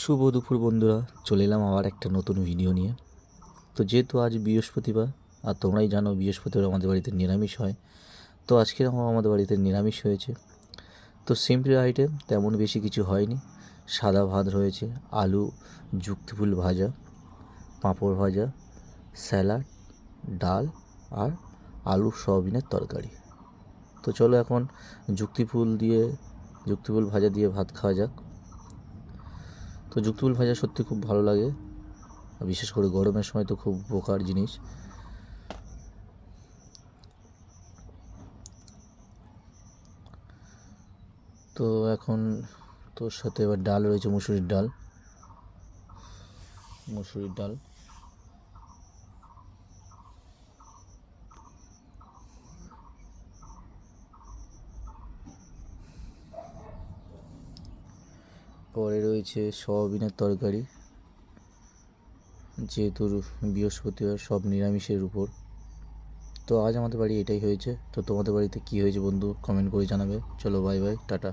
শুভ দুপুর বন্ধুরা, চলে এলাম আবার একটা নতুন ভিডিও নিয়ে। তো যেহেতু আজ বৃহস্পতিবার, আর তোমরাই জানো বৃহস্পতিবার আমাদের বাড়িতে নিরামিষ হয়। তো আজকে আমাদের বাড়িতে নিরামিষ হয়েছে। তো সিম্পল আইটেম, তেমন বেশি কিছু হয়নি। সাদা ভাত রয়েছে, আলু যুক্তিফুল ভাজা, পাঁপড় ভাজা, স্যালাড, ডাল আর আলু সয়াবিনের তরকারি। তো চলো এখন যুক্তিফুল ভাজা দিয়ে ভাত খাওয়া যাক। তো যুক্তিফুল ভাজা সত্যি খুব ভালো লাগে, বিশেষ করে গরমের সময় তো খুব উপকার জিনিস। তো এখন তোর সাথে এবার ডাল রয়েছে, মুসুরির ডাল। পরে রয়েছে সয়াবিনের তরকারি, যেহেতু বৃহস্পতিবার সব নিরামিষের উপর। তো আজ আমাদের বাড়ি এটাই হয়েছে। তো তোমাদের বাড়িতে কী হয়েছে বন্ধু, কমেন্ট করে জানাবে। চলো বাই বাই, টাটা।